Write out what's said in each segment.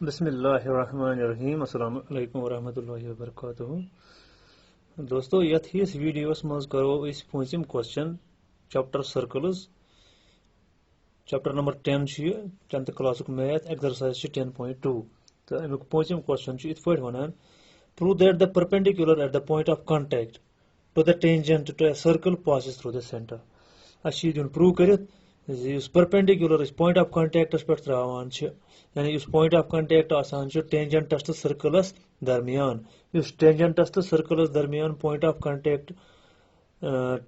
बिस्मिल्लाहिर्रहमानिर्रहीम अस्सलामु अलैकुम वरहमतुल्लाहि वबरकातुहू। दोस्तों यथ हिस वीडियोस मज करो इस पूंचम question chapter circles chapter number 10 10th class math exercise 10.2 तो अमुक पूंचम क्वेश्चन इत पे वन prove that the perpendicular at the point of contact to the tangent to a circle passes through the center। अच्छी दिन प्रूव करित परपेंडिकुलर पॉइंट ऑफ कांटेक्टस पे त्रावान यानी पॉइंट ऑफ कांटेक्ट आसान टेंजेंटस तो सर्कलस दरमियान टेंजेंटस तो सर्कलस दरमियान पॉइंट ऑफ कांटेक्ट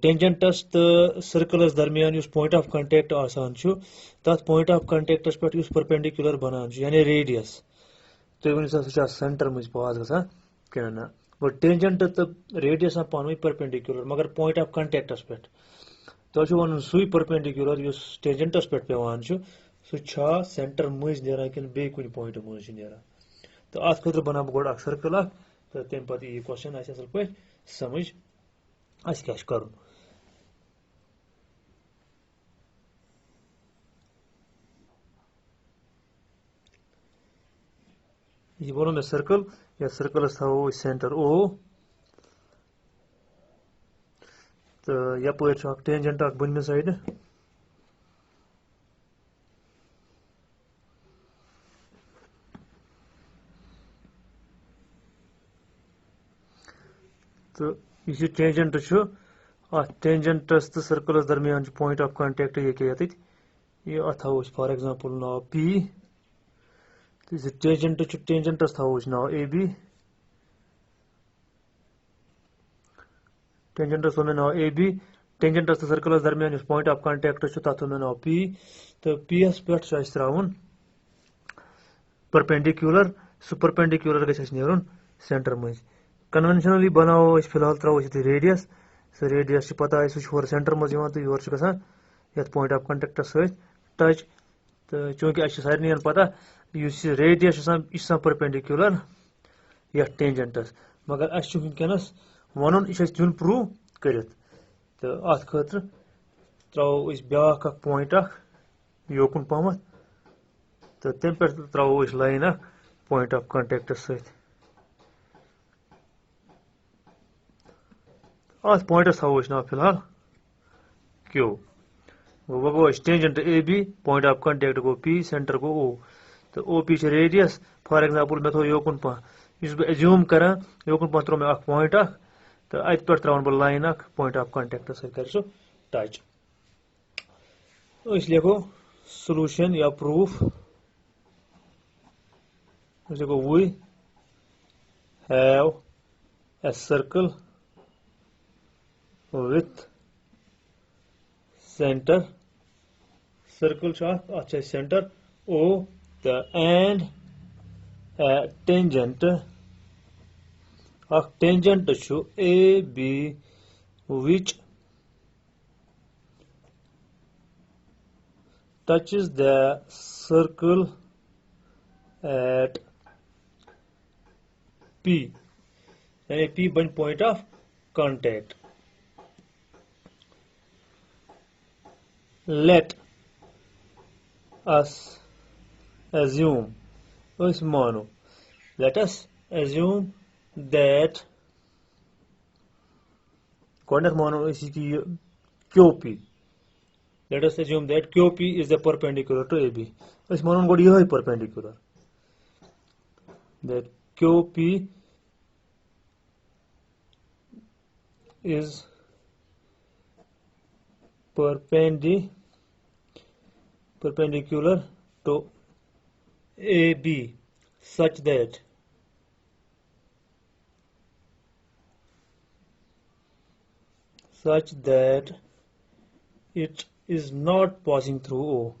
टेंजेंटस तो सर्कलस दरमियान पॉइंट ऑफ कांटेक्ट आसान तथ पॉइंट ऑफ कांटेक्टस पे परपेंडिकुलर बनान यानी रेडियस तुम वन सह सेंटर मज पास गसान कि ना गो टेंजेंट तो रेडियस पान परपेंडिकुलर मगर पॉइंट ऑफ कांटेक्टस पे तो वन सू परपेंडिकुलर टेंजेंटस पे पेवान सह सेंटर मज नेरान कि बे कुछ पॉइंट मज नेरान तो अत खुद बना गोड़ सर्कल तो तम पे यह क्वेश्चन असल पे समझ क्या कर यह बनो मे सर्कल या सर्कलस थो सेंटर ओ तो यप टेंजेंट बनमे साइड तो यह टेंजेंट टेंजेंटस तो सर्कलस दरमियान पॉइंट ऑफ कांटेक्ट ये यह थो फॉर एग्जांपल नाव पी तो टेंजेंटस थो नाव ए बी टेंजेंटस वो नाव ए बी टेंजेंटस तो सर्कलस दरमियान पॉइंट ऑफ कांटेक्ट तथ वो नाव पी तो पी एस पे त्रावन परपेंडिकुलर सह परपेंडिकुलर गस नेरुन सेंटर मज कन्वेंशनली बनाओ फिलहाल त्रो रेडियस सह रेडियस पता सह सेंटर मज तो योर गसान ये पॉइंट ऑफ कांटेक्टस सत टच तो चूंकि सारे पता रेडियस यह परपेंडिकुलर ये टेंजेंटस मगर वनकस वन यह दिन प्रूव कर तो अत खतर त्रो ब्या पॉइंट योकुन पहम तो तम पे त्रो लाइन पॉइंट ऑफ कांटेक्टस सत अत पॉइंटस थो नाव फिलहाल क्यू गो tangent A B point of contact गो पी सेंटर गो ओ तो O P radius for example मे थो योकुन पह बह एज्यूम कर योकुन पह त्रो मे पॉइंट तो अत पे त्रावन बह लाइन पॉइंट ऑफ कांटेक्टस सह कर टच लिखो सोल्यूशन या प्रूफ लिखो we have a circle with center circle center O the and tangent tangent AB which touches the circle at P and P one point of contact. Let us assume let us assume that QP let us assume that QP is the perpendicular to AB मानो यह perpendicular that QP is perpendicular to AB such that it is not passing through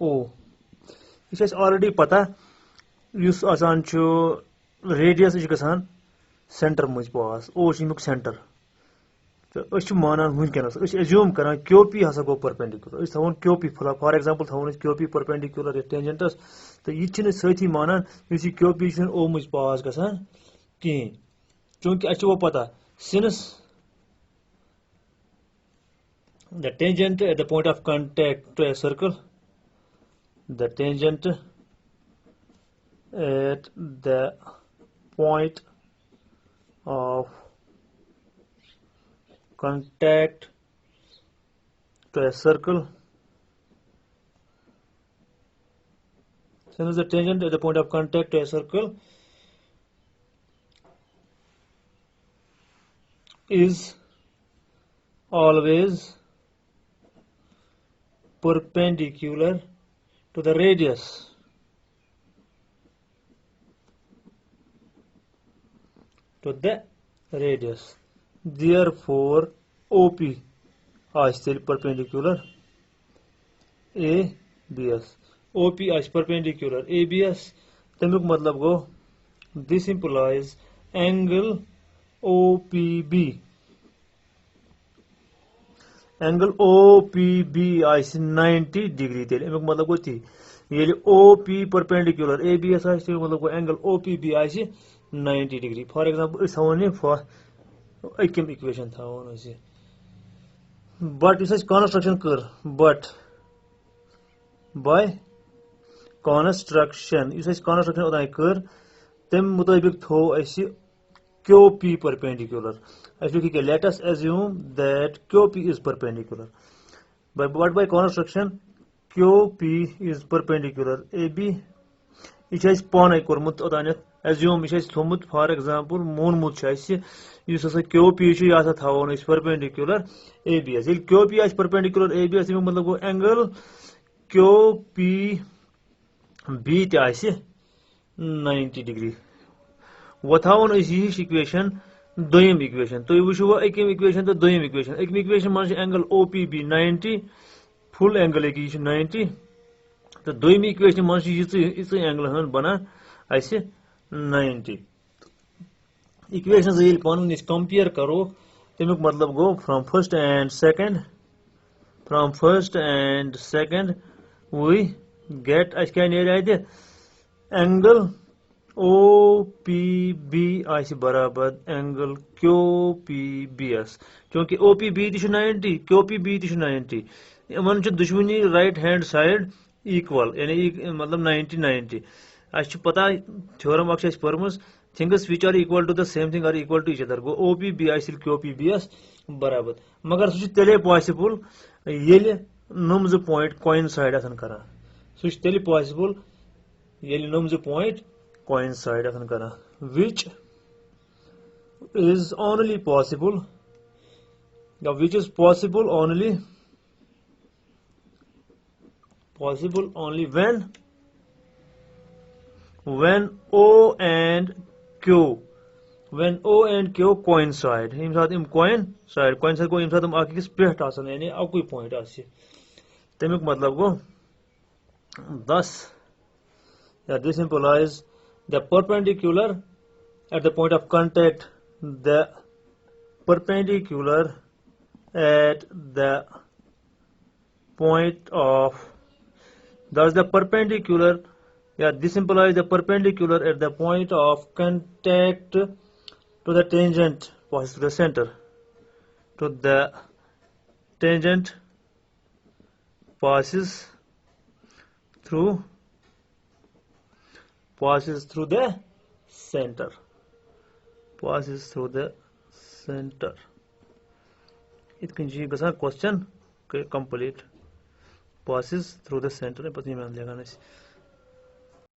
O यह already पता आसान radius गसान centre मज पास ओ centre तो मानान वनकस assume कर QP हसा गो परपेंडिकुलर थवन क्यूपी फॉर एग्जांपल थवन क्यूपी परपेंडिकुलर टेंजेंटस तो यह सही मानान क्यूपी ओ मज पास गसान कहें चूंकि वो पता since the tangent at the point of contact to a circle, the tangent at the point of contact to a circle. Since the tangent at the point of contact to a circle is always perpendicular to the radius. Therefore, OP is still perpendicular ABS. OP is perpendicular ABS. तमिक मतलब गो this implies angle OPB. Angle OPB is 90 degree. तमिक मतलब गो ती ये OP perpendicular ABS is तमिक मतलब गो angle OPB is 90 degree. For example, it's only for equation equation था वो ऐसे. But इस construction कर but by construction इस construction उदाई कर तम मुताबिक थो ऐसे QP perpendicular. Actually, let us assume that QP is perpendicular. But by construction QP is perpendicular AB. It is पाने कोरमुत उदानियत assume it is थोमुत for example मोनमुत ऐसे इस QP इसे था वो इस perpendicular ABS. Ill QP is perpendicular ABS में मतलब वो angle QP B ऐसे 90 degree. वथावन इस equation दोयम equation. तो ये वो एक equation तो दोयम equation. एक equation मान angle OPB 90 full angle एक 90. तो दोयम equation मान इस angle हन बना ऐसे 90. Equations ये पान इस compare करो तमिक मतलब गो from first and second we get क्या नहीं angle OPB is बराबर angle QPBS क्योंकि OPB ती 90 QPB ती 90 वन दुश्मनी right hand side equal यानी मतलब 90 अच्छी पता theorem अक्ष परमस things which are equal to the same thing are equal to each other go OPB is QPBS बराबर मगर सु तेले possible येले नम्स point coincide आसन करा सु तेले possible येले नम्स point coincide आसन करा which is only possible only when O and Q coincide इम साथ इम coincide को इम साथ हम आके किस पेट आसन यानी अकुई पॉइंट आसे तमिक मतलब गो thus this implies the perpendicular at the point of contact the perpendicular at the point of thus the perpendicular this implies the perpendicular at the point of contact to the tangent passes to the center to the tangent passes through the center it can be a question complete passes through the center